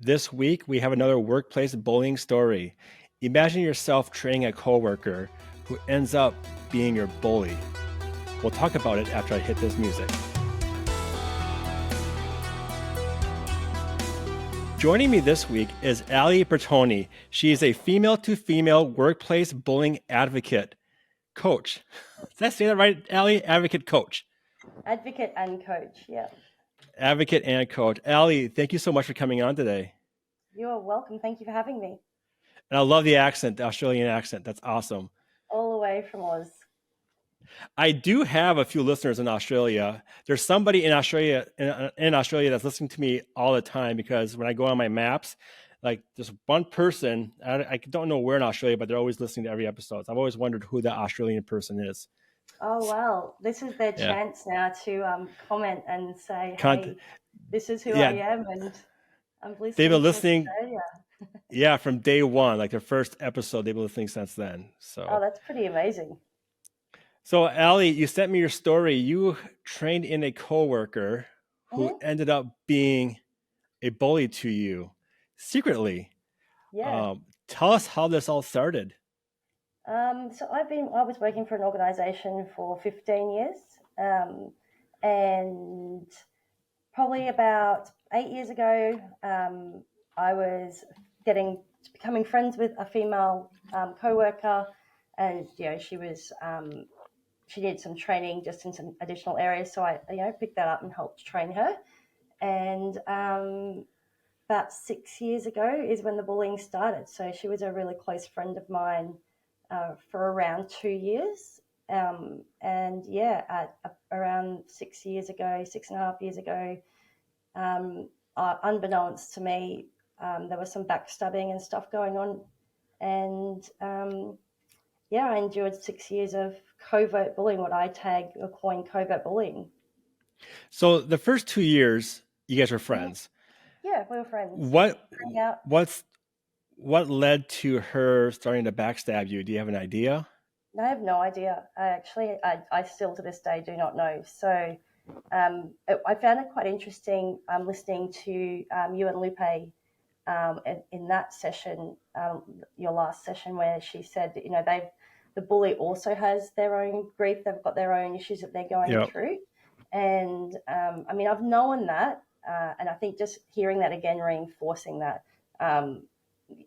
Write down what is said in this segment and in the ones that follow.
This week, we have another workplace bullying story. Imagine yourself training a coworker who ends up being your bully. We'll talk about it after I hit this music. Joining me this week is Ali Bertoni. She is a female-to-female workplace bullying advocate coach. Did I say that right, Ali? Advocate coach. Advocate and coach, yeah. Advocate and coach. Ali, thank you so much for coming on today. You're welcome. Thank you for having me. And I love the accent, the Australian accent. That's awesome. All the way from Oz. I do have a few listeners in Australia. There's somebody in Australia that's listening to me all the time because when I go on my maps, like there's one person, I don't know where in Australia, but they're always listening to every episode. So I've always wondered who the Australian person is. Oh, wow. This is their chance now to comment and say, hey, this is who I am, and I'm listening. They've been listening. Yeah, from day one, like their first episode, they've been listening since then. So. Oh, that's pretty amazing. So, Ali, you sent me your story. You trained in a coworker who ended up being a bully to you secretly. Yeah. Tell us how this all started. So I was working for an organization for 15 years, and probably about 8 years ago, I was becoming friends with a female coworker, and she needed some training just in some additional areas, so I picked that up and helped train her. And about 6 years ago is when the bullying started. So she was a really close friend of mine for around 2 years. And around 6 years ago, 6.5 years ago, unbeknownst to me, there was some backstabbing and stuff going on. And I endured 6 years of covert bullying, what I tag or coin covert bullying. So the first 2 years, you guys were friends. Yeah, we were friends. What led to her starting to backstab you? Do you have an idea? I have no idea. I still to this day do not know. So I found it quite interesting listening to you and Lupe in that session, your last session, where she said that, the bully also has their own grief. They've got their own issues that they're going through. And I've known that. And I think just hearing that again, reinforcing that,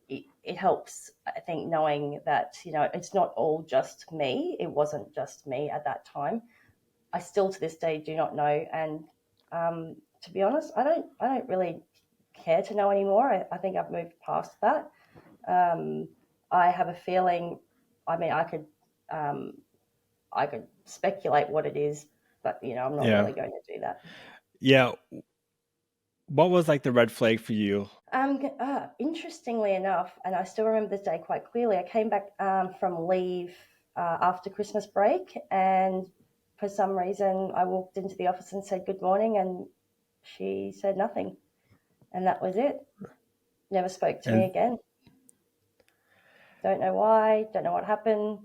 it helps, I think, knowing that, it's not all just me. It wasn't just me at that time. I still to this day do not know. And to be honest, I don't really care to know anymore. I think I've moved past that. I have a feeling, I could speculate what it is, but, I'm not really going to do that. Yeah. What was like the red flag for you? Interestingly enough, and I still remember this day quite clearly, I came back from leave after Christmas break, and for some reason I walked into the office and said good morning, and she said nothing. And that was it. Never spoke to me again. Don't know why, don't know what happened.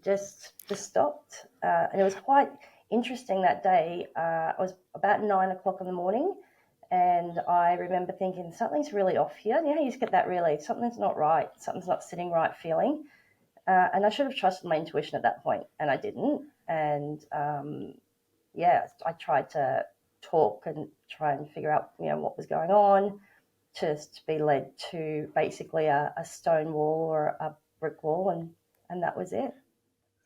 Just stopped. And it was quite interesting that day. It was about 9 o'clock in the morning. And I remember thinking, something's really off here. You just get that really, something's not right. Something's not sitting right feeling. And I should have trusted my intuition at that point, and I didn't. And, I tried to talk and try and figure out, what was going on, just to be led to basically a stone wall or a brick wall, and that was it.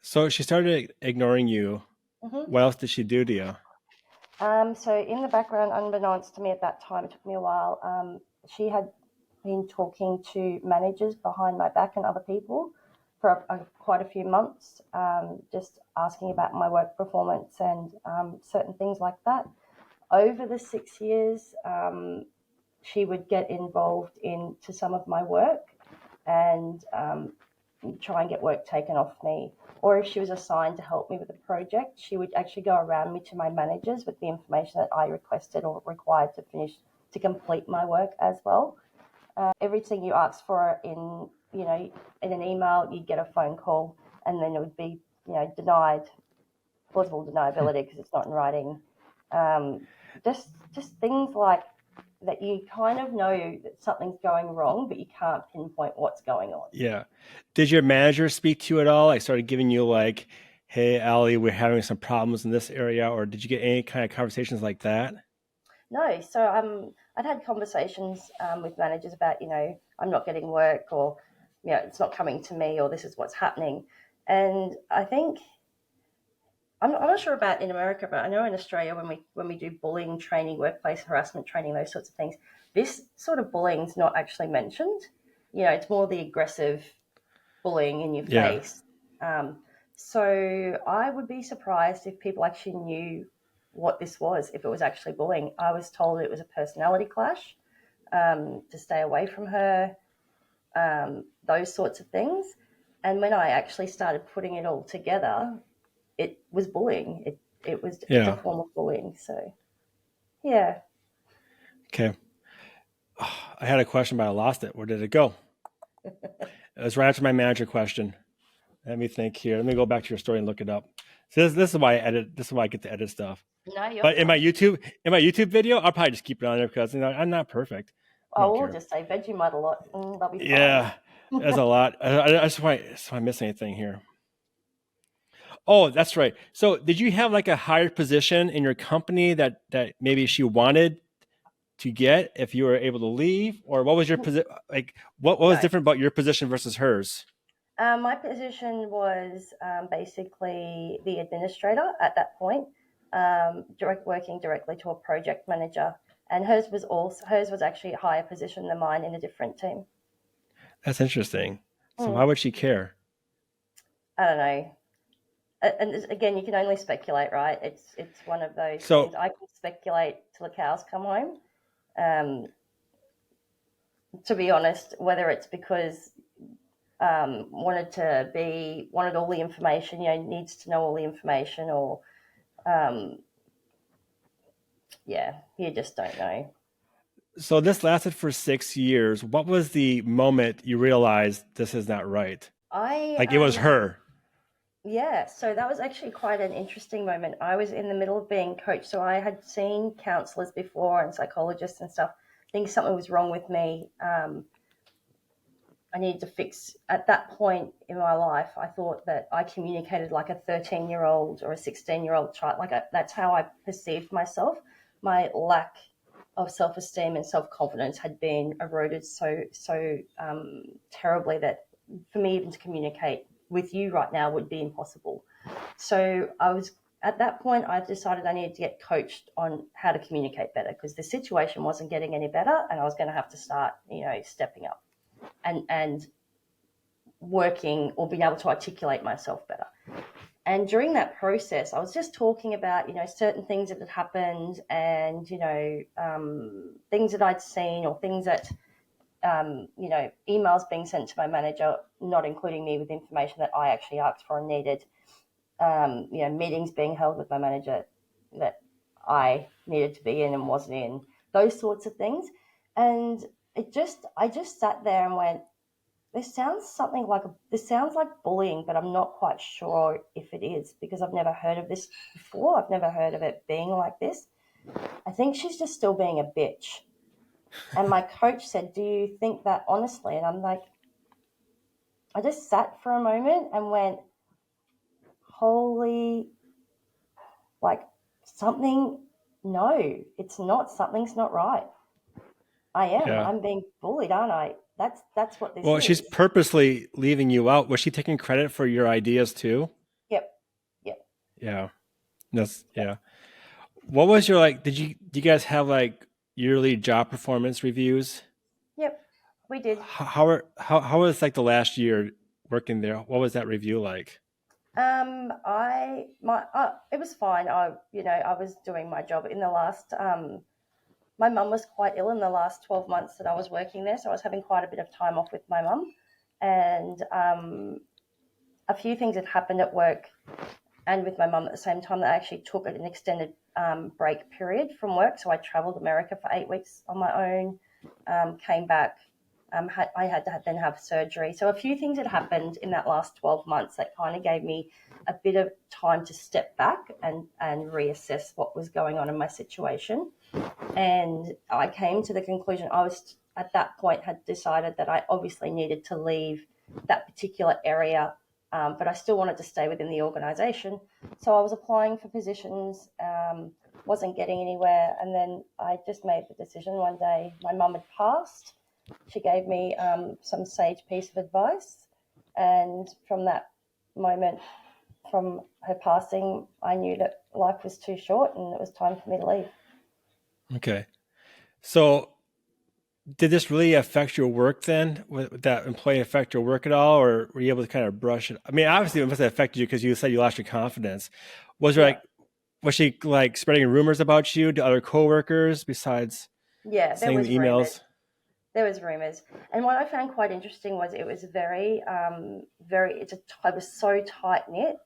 So she started ignoring you. Mm-hmm. What else did she do to you? So in the background, unbeknownst to me at that time, it took me a while, she had been talking to managers behind my back and other people for quite a few months, just asking about my work performance and certain things like that. Over the 6 years, she would get involved into some of my work and try and get work taken off me. Or if she was assigned to help me with a project, she would actually go around me to my managers with the information that I requested or required to complete my work as well. Everything you asked for in an email, you'd get a phone call, and then it would be, denied, plausible deniability because it's not in writing. Just things like that you kind of know that something's going wrong, but you can't pinpoint what's going on. Yeah. Did your manager speak to you at all? Like started giving you like, hey, Allie, we're having some problems in this area, or did you get any kind of conversations like that? No, so I'd had conversations with managers about, I'm not getting work, or, it's not coming to me, or this is what's happening. And I think I'm not sure about in America, but I know in Australia when we do bullying training, workplace harassment training, those sorts of things, this sort of bullying is not actually mentioned. It's more the aggressive bullying in your Yeah. face. Um, so I would be surprised if people actually knew what this was, if it was actually bullying. I was told it was a personality clash, to stay away from her, those sorts of things. And when I actually started putting it all together, it was bullying. It's a Yeah. form of bullying. So yeah. Okay. I had a question, but I lost it. Where did it go? It was right after my manager question. Let me think here. Let me go back to your story and look it up. So this is why I edit. This is why I get to edit stuff. No, you're But fine. In my YouTube video, I'll probably just keep it on there because I'm not perfect. I I don't will care. just say Vegemite a lot, and they'll be fine. Yeah, there's a lot. I just want if I miss anything here. Oh, that's right. So did you have like a higher position in your company that maybe she wanted to get if you were able to leave, or what was your position? Like what was No. different about your position versus hers? My position was basically the administrator at that point, working directly to a project manager, and hers was actually a higher position than mine in a different team. That's interesting. So Mm, why would she care? I don't know. And again, you can only speculate, right? It's one of those things. So I can speculate till the cows come home. Um, to be honest, whether it's because wanted all the information, needs to know all the information, or um, yeah, you just don't know. so this lasted for 6 years. What was the moment you realized this is not right? I Like it was her. Yeah, so that was actually quite an interesting moment. I was in the middle of being coached, so I had seen counselors before and psychologists and stuff. Thinking something was wrong with me. I needed to fix. At that point in my life, I thought that I communicated like a 13-year-old or a 16-year-old child. That's how I perceived myself. My lack of self-esteem and self-confidence had been eroded so terribly that for me even to communicate with you right now would be impossible. So I was at that point. I decided I needed to get coached on how to communicate better because the situation wasn't getting any better, and I was going to have to start, stepping up and working or being able to articulate myself better. And during that process, I was just talking about, certain things that had happened and, things that I'd seen or things that, emails being sent to my manager, not including me with information that I actually asked for and needed, meetings being held with my manager that I needed to be in and wasn't in, those sorts of things. And I just sat there and went, this sounds like bullying, but I'm not quite sure if it is because I've never heard of this before. I've never heard of it being like this. I think she's just still being a bitch. And my coach said, "Do you think that honestly?" And I'm like, I just sat for a moment and went, "Holy, like something, no, it's not, something's not right. Yeah. I'm being bullied, aren't I? That's what this Well, she's is." purposely leaving you out. Was she taking credit for your ideas too? Yep, yep, Yeah. That's yeah. What was your like? Do you guys have like yearly job performance reviews? yep. We did. How was like the last year working there? What was that review like? It was fine. I was doing my job in the last. My mum was quite ill in the last 12 months that I was working there, so I was having quite a bit of time off with my mum, and a few things had happened at work and with my mum at the same time that I actually took an extended break period from work. So I travelled America for 8 weeks on my own, came back, I had to then have surgery. So a few things had happened in that last 12 months that kind of gave me a bit of time to step back and reassess what was going on in my situation. And I came to the conclusion I was at that point had decided that I obviously needed to leave that particular area, but I still wanted to stay within the organisation. So I was applying for positions, wasn't getting anywhere, and then I just made the decision one day. My mum had passed. She gave me some sage piece of advice, and from that moment, from her passing, I knew that life was too short and it was time for me to leave. Okay. So did this really affect your work then? Would that employee affect your work at all, or were you able to kind of brush it? I mean, obviously it must have affected you because you said you lost your confidence. Was there Yeah. like, was she like spreading rumors about you to other coworkers besides Yeah, there sending was the rumors. emails? There was rumors, and what I found quite interesting was it was very, very. It was so tight knit,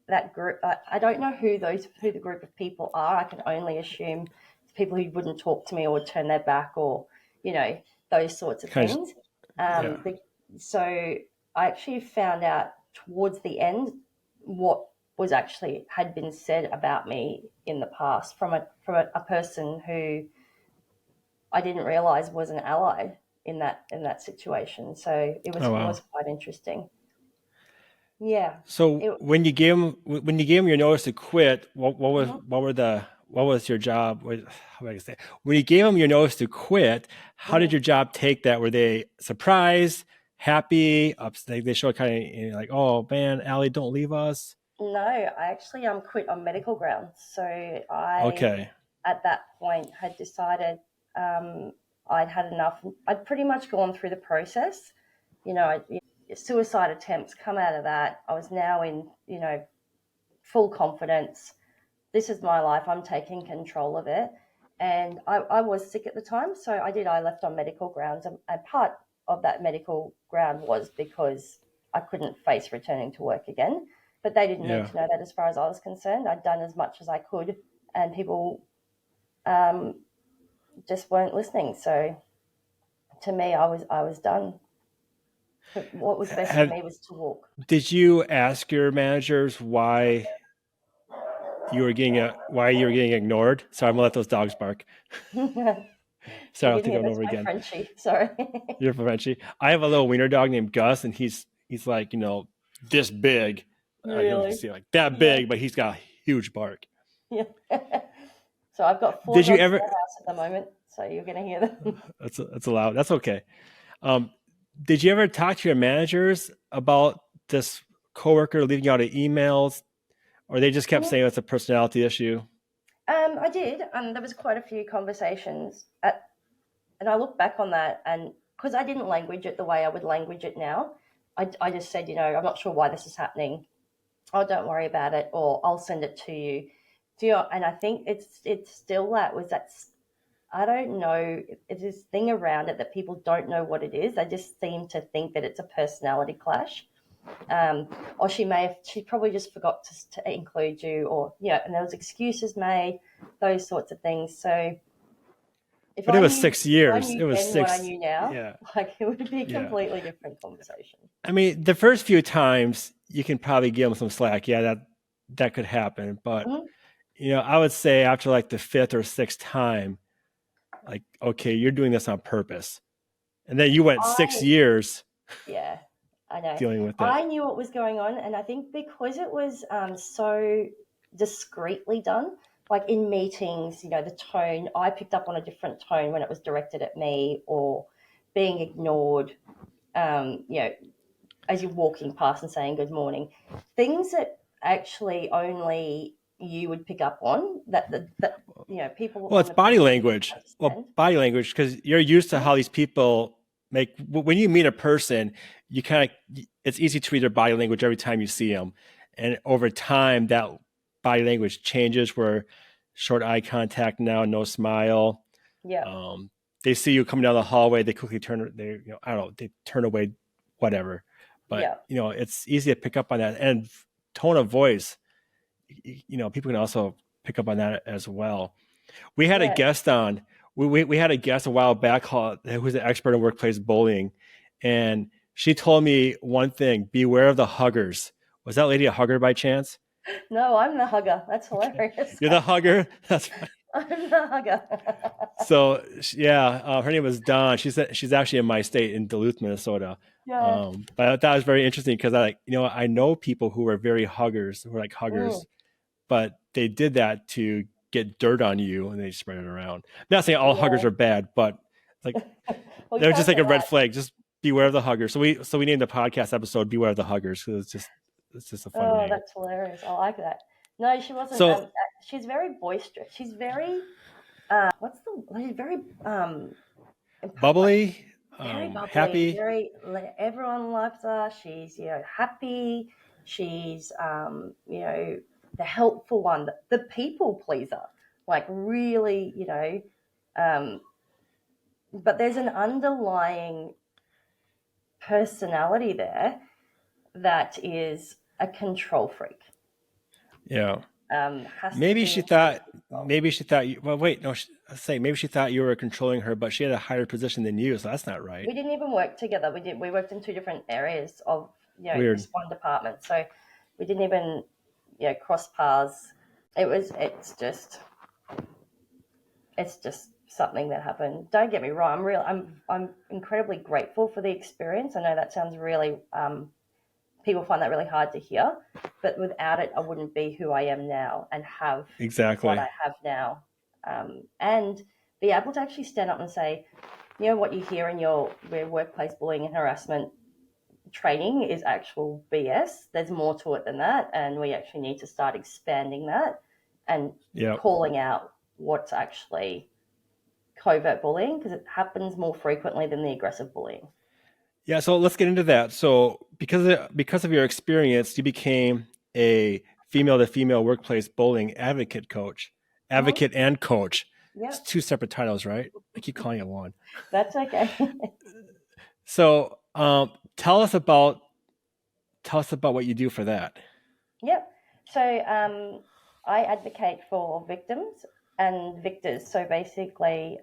that group. I don't know who the group of people are. I can only assume it's people who wouldn't talk to me or would turn their back or you know those sorts of Kind of, things. yeah. The, so I actually found out towards the end what was actually had been said about me in the past from a person who I didn't realize was an ally in that situation. So Oh it wow. was quite interesting. Yeah. So It, when you gave him your notice to quit, mhm, what was your job? How do I say? When you gave him your notice to quit, how did mhm. your job take that? Were they surprised, happy, they showed kind of like, oh man, Allie, don't leave us. No, I actually quit on medical grounds. So I, Okay, at that point, had decided um, I'd had enough. I'd pretty much gone through the process. Suicide attempts come out of that. I was now in, full confidence. This is my life. I'm taking control of it. And I was sick at the time. So I left on medical grounds. And part of that medical ground was because I couldn't face returning to work again. But they didn't need yeah. to know that as far as I was concerned. I'd done as much as I could, and people um, just weren't listening. So to me, I was done. But what was best for Have me was to walk. did you ask your managers why you were getting ignored? Sorry, I'm gonna let those dogs bark. You Sorry, I'll can take hear them that's over my again. Frenchie. Sorry. You're from Frenchie. I have a little wiener dog named Gus, and he's like this big. I don't know if you Really? see like that Yeah. big, but he's got a huge bark. Yeah. So I've got four Did you dogs in ever? the house at the moment, so you're going to hear them. That's allowed. That's okay. Um, did you ever talk to your managers about this coworker leaving out of emails, or they just kept saying it's a personality issue? I did, and there was quite a few conversations, and I look back on that, and because I didn't language it the way I would language it now, I just said, I'm not sure why this is happening. Oh, don't worry about it, or I'll send it to you. And I think it's still that's I don't know. It's this thing around it that people don't know what it is. They just seem to think that it's a personality clash. Or she probably just forgot to include you, or and there was excuses made, those sorts of things. So But it was if I 6 years. knew It was then what I six. knew now, Yeah, like it would be a yeah. completely different conversation. I mean, the first few times you can probably give them some slack. Yeah, that could happen. But Mhm. I would say after like the fifth or sixth time, like, okay, you're doing this on purpose. And then you went six I years Yeah, I know. dealing with it. I knew what was going on, and I think because it was so discreetly done, like in meetings, the tone, I picked up on a different tone when it was directed at me or being ignored, um, you know, as you're walking past and saying good morning. Things that actually only you would pick up on that people Well, on it's the body position wouldn't language. Well, understand. body language, because you're used to Mhm. how these people make, when you meet a person, it's easy to read their body language every time you see them. And over time, that body language changes where short eye contact now, no smile. Yeah, Um, they see you coming down the hallway, they quickly I don't know, they turn away, whatever. But, yeah, it's easy to pick up on that. And tone of voice, people can also pick up on that as well. We had a yeah. guest on. we had a guest a while back who's an expert in workplace bullying, and she told me one thing: beware of the huggers. Was that lady a hugger by chance? No, I'm the hugger. That's Okay, hilarious. you're the hugger. That's funny. I'm the hugger. So yeah, her name was Dawn. She's actually in my state in Duluth, Minnesota. Yeah. But I thought that was very interesting because I know people who are very huggers, who are like Mm, huggers, but they did that to get dirt on you and they spread it around. I'm not saying all huggers yeah. are bad, but like Well, you they're just can't say like a red that. flag. Just beware of the huggers. So we named the podcast episode "Beware of the Huggers" because it's just a fun Oh, name. that's hilarious. I like that. No, she wasn't. So She's very boisterous. She's very. What's the? She's very like bubbly, very bubbly. happy. Very. Everyone loves her. She's happy. She's the helpful one, the people pleaser. Like really, um, but there's an underlying personality there that is a control freak. Yeah. Has to Maybe be she in thought. total control. Maybe she thought you. Well, wait. No. Say maybe she thought you were controlling her, but she had a higher position than you. So that's not right. We didn't even work together. We worked in two different areas of Weird. this one department. So we didn't even cross paths. It's just something that happened. Don't get me wrong. I'm incredibly grateful for the experience. I know that sounds really people find that really hard to hear, but without it, I wouldn't be who I am now and have what Exactly. I have now, and be able to actually stand up and say, what you hear in your workplace bullying and harassment training is actual BS. There's more to it than that, and we actually need to start expanding that and Yeah. calling out what's actually covert bullying because it happens more frequently than the aggressive bullying. Yeah. So let's get into that. So because of your experience, you became a female to female workplace bullying Mm-hmm. advocate and coach. It's Yep, two separate titles, right? I keep calling it one. that's okay. So tell us about what you do for that. Yep. So I advocate for victims and victors. So basically,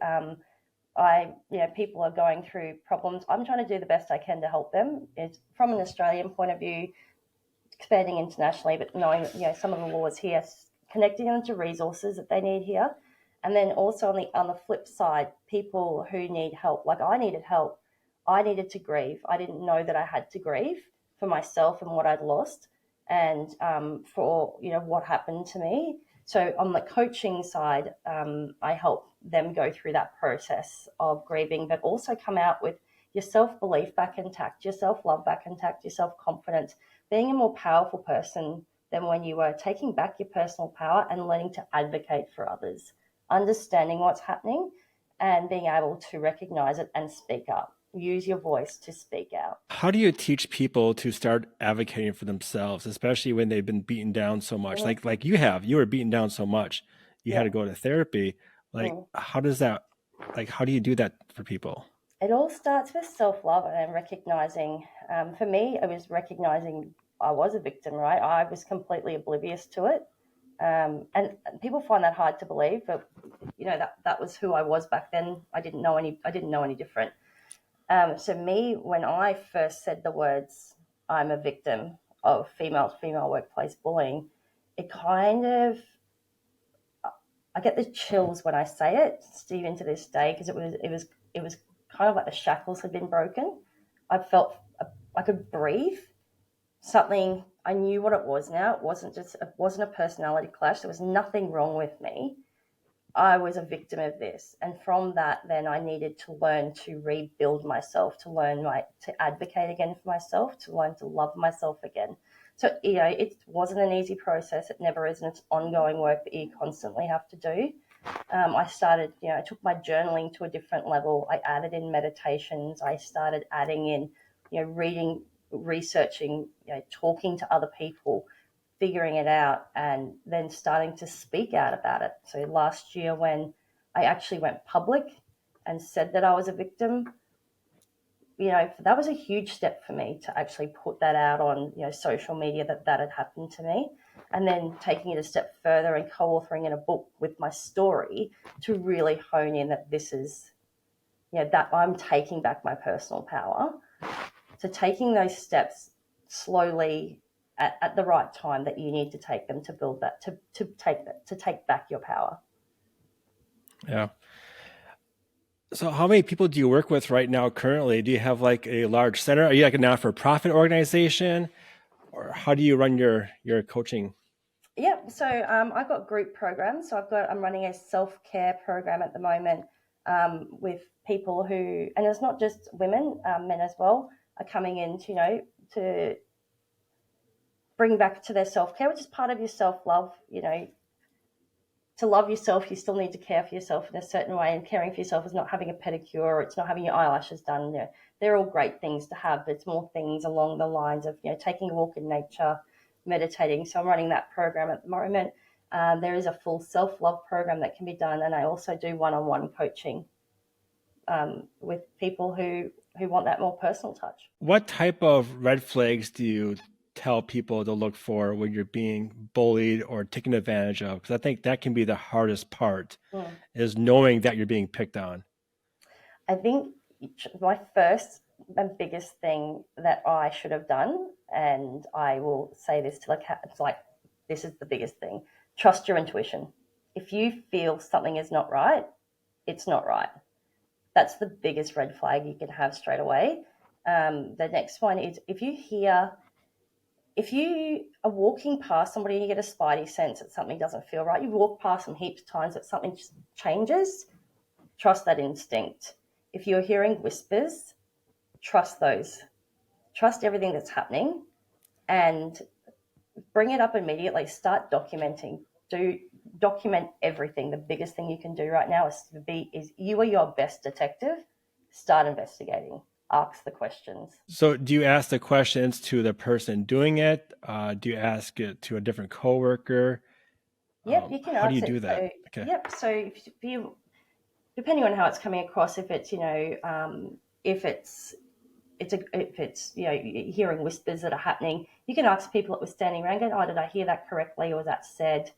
people are going through problems. I'm trying to do the best I can to help them. It's from an Australian point of view, expanding internationally, but knowing that some of the laws here, connecting them to resources that they need here, and then also on the flip side, people who need help. Like I needed help. I needed to grieve. I didn't know that I had to grieve for myself and what I'd lost, and for what happened to me. So on the coaching side, I help them go through that process of grieving, but also come out with your self belief back intact, your self love back intact, your self confidence, being a more powerful person than when you were taking back your personal power and learning to advocate for others, understanding what's happening and being able to recognize it and speak up. Use your voice to speak out. How do you teach people to start advocating for themselves, especially when they've been beaten down so much? Mm-hmm. Like you were beaten down so much, you had Yeah. to go to therapy. Like Mm. how do you do that for people? It all starts with self love and recognizing. For me, it was recognizing I was a victim, right? I was completely oblivious to it. And people find that hard to believe, but that was who I was back then. I didn't know any different. So me, when I first said the words, I'm a victim of female to female workplace bullying, it kind of, I get the chills when I say it, even to this day, because it was kind of like the shackles had been broken. I felt I could breathe. Something I knew what it was now. It wasn't a personality clash. There was nothing wrong with me. I was a victim of this. And from that, then I needed to learn to rebuild myself, to learn to advocate again for myself, to learn to love myself again. So, it wasn't an easy process. It never is. And it's ongoing work that you constantly have to do. I started, I took my journaling to a different level. I added in meditations. I started adding in, reading, researching, talking to other people, figuring it out, and then starting to speak out about it. So last year, when I actually went public and said that I was a victim, that was a huge step for me to actually put that out on, social media that had happened to me. and then taking it a step further and co-authoring in a book with my story to really hone in that this is, that I'm taking back my personal power. So taking those steps slowly at the right time that you need to take them to build that, to take back your power. Yeah. So how many people do you work with right now currently? Do you have like a large center? Are you like a not-for-profit organization? Or how do you run your coaching? Yeah, so I've got group programs. So I'm running a self-care program at the moment with people who, and it's not just women, men as well, are coming in to bring back to their self-care, which is part of your self-love. To love yourself, you still need to care for yourself in a certain way. And caring for yourself is not having a pedicure, or it's not having your eyelashes done. They're all great things to have, but it's more things along the lines of taking a walk in nature, meditating. So I'm running that program at the moment. There is a full self-love program that can be done, and I also do one-on-one coaching with people who want that more personal touch. What type of red flags do you tell people to look for when you're being bullied or taken advantage of? Because I think that can be the hardest part, Mm. is knowing that you're being picked on. I think my first and biggest thing that I should have done, and I will say this till it's like, this is the biggest thing: trust your intuition. If you feel something is not right, it's not right. That's the biggest red flag you can have straight away. The next one is if you are walking past somebody and you get a spidey sense that something doesn't feel right. You've walked past them heaps of times that something just changes. Trust that instinct. If you're hearing whispers, trust those. Trust everything that's happening and bring it up immediately. Start documenting. Document everything. The biggest thing you can do right now is you are your best detective. Start investigating. Ask the questions. So do you ask the questions to the person doing it? Do you ask it to a different coworker? Yep, you can How do you ask it. do that? So Okay. yep. So if you, depending on how it's coming across, if it's if it's hearing whispers that are happening, you can ask people that were standing around, going, "Oh, did I hear that correctly, or was that said?"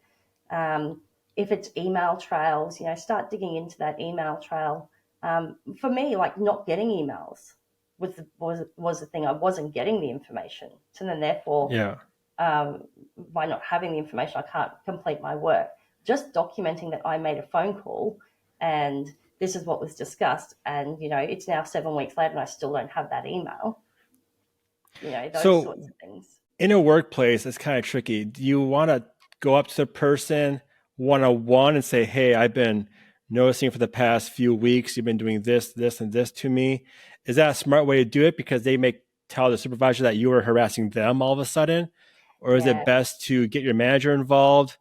If it's email trails, start digging into that email trail. For me, like not getting emails was the thing. I wasn't getting the information, so then therefore, Yeah. by not having the information, I can't complete my work. Just documenting that I made a phone call and this is what was discussed, and it's now 7 weeks later and I still don't have that email. Those sorts So of things. in a workplace, it's kind of tricky. Do you want to go up to the person one-on-one and say, hey, I've been noticing for the past few weeks, you've been doing this, this, and this to me? Is that a smart way to do it? Because they may tell the supervisor that you were harassing them all of a sudden. Or is it Yeah, best to get your manager involved?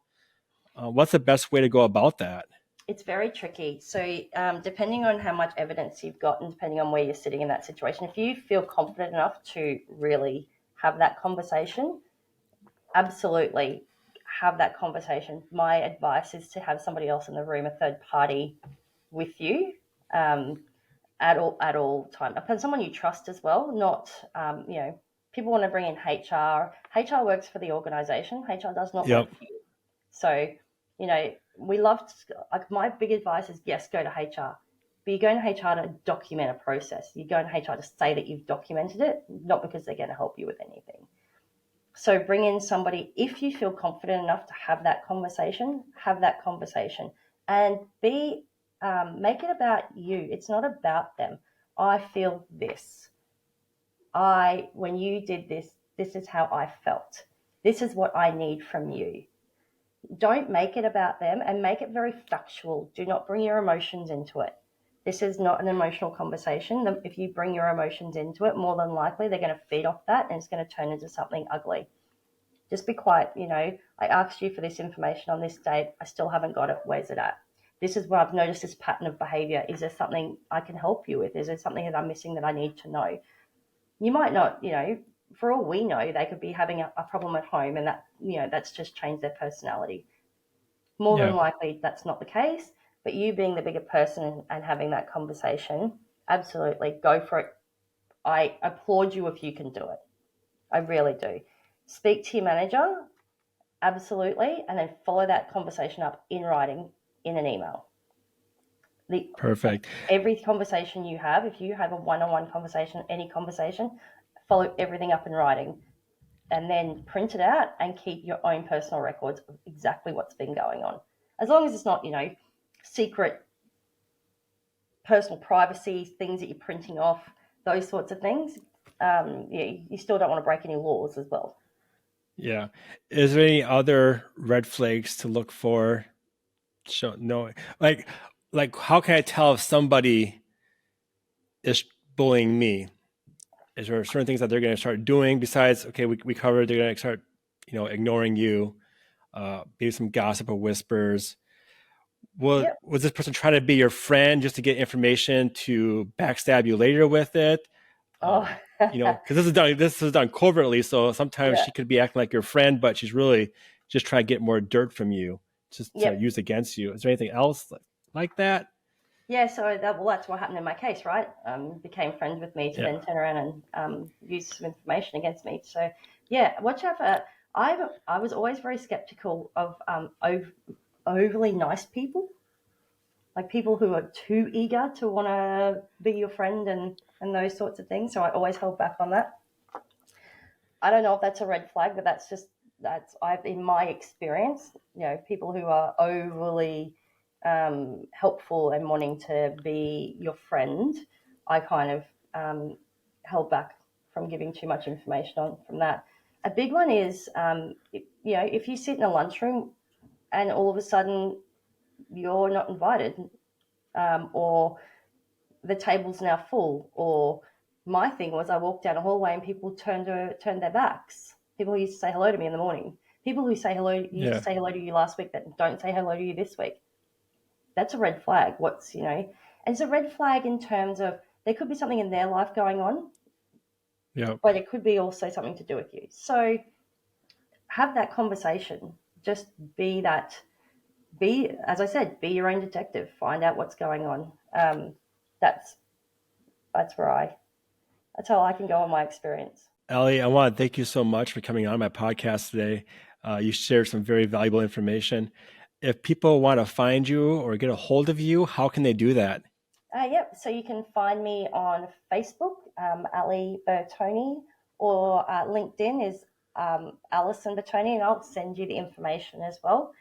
What's the best way to go about that? it's very tricky. So, depending on how much evidence you've got and depending on where you're sitting in that situation, if you feel confident enough to really have that conversation, absolutely have that conversation. My advice is to have somebody else in the room, a third party with you, um, at all time. And someone you trust as well, not people want to bring in HR. HR works for the organisation. HR does not work Yep. for you. So, we love like my big advice is yes, go to HR. But you're going to HR to document a process. You're going to HR to say that you've documented it, not because they're going to help you with anything. So bring in somebody if you feel confident enough to have that conversation. Have that conversation, and make it about you. It's not about them. I feel this. When you did this, this is how I felt. This is what I need from you. Don't make it about them and make it very factual. Do not bring your emotions into it. This is not an emotional conversation. If you bring your emotions into it, more than likely they're going to feed off that and it's going to turn into something ugly. Just be quiet. I asked you for this information on this date. I still haven't got it. Where's it at? This is where I've noticed this pattern of behavior. Is there something I can help you with? Is there something that I'm missing that I need to know? You might not, for all we know, they could be having a problem at home and that's just changed their personality. More than Yeah. likely, that's not the case. But you being the bigger person and having that conversation, absolutely go for it. I applaud you if you can do it. I really do. Speak to your manager. absolutely, and then follow that conversation up in writing in an email. The Perfect. every conversation you have, if you have a one-on-one conversation, any conversation, follow everything up in writing, and then print it out and keep your own personal records of exactly what's been going on. As long as it's not, secret personal privacy things that you're printing off, those sorts of things. You still don't want to break any laws as well. Yeah. Is there any other red flags to look for? Show no, like how can I tell if somebody is bullying me? Is there certain things that they're going to start doing besides, okay, we covered they're going to start, ignoring you, maybe some gossip or whispers. Yep. Was this person trying to be your friend just to get information to backstab you later with it? Oh, Because this is done covertly, so sometimes yeah. she could be acting like your friend, but she's really just trying to get more dirt from you, just to Yep. use against you. Is there anything else like that? Yeah, so that's what happened in my case, right? Became friends with me to Yeah. then turn around and use some information against me. So, yeah, watch out for. I was always very skeptical of overly nice people, like people who are too eager to want to be your friend and those sorts of things. So I always held back on that. I don't know if that's a red flag, but that's I've in my experience, people who are overly helpful and wanting to be your friend, I kind of held back from giving too much information on from that. A big one is, if you sit in a lunchroom and all of a sudden you're not invited, or the table's now full, or my thing was I walked down a hallway and people turned their backs. People who used to say hello to me in the morning. People who say hello used to Yeah. say hello to you last week that don't say hello to you this week. That's a red flag. And it's a red flag in terms of there could be something in their life going on, Yeah. but it could be also something to do with you. So have that conversation. Just as I said, be your own detective. Find out what's going on. That's that's where I That's how I can go on my experience. Ellie, I want to thank you so much for coming on my podcast today. You shared some very valuable information. If people want to find you or get a hold of you, how can they do that? Yep. So you can find me on Facebook, Ali Bertoni, or LinkedIn is Alison Bertoni, and I'll send you the information as well.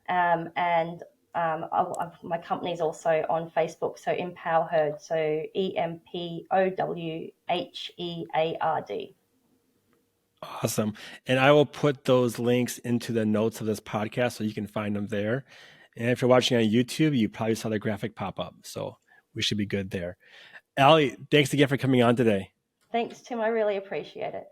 And my company is also on Facebook, so Empower Herd, so EMPOWHEARD. Awesome. And I will put those links into the notes of this podcast so you can find them there. And if you're watching on YouTube, you probably saw the graphic pop up. So we should be good there. Allie, thanks again for coming on today. Thanks, Tim. I really appreciate it.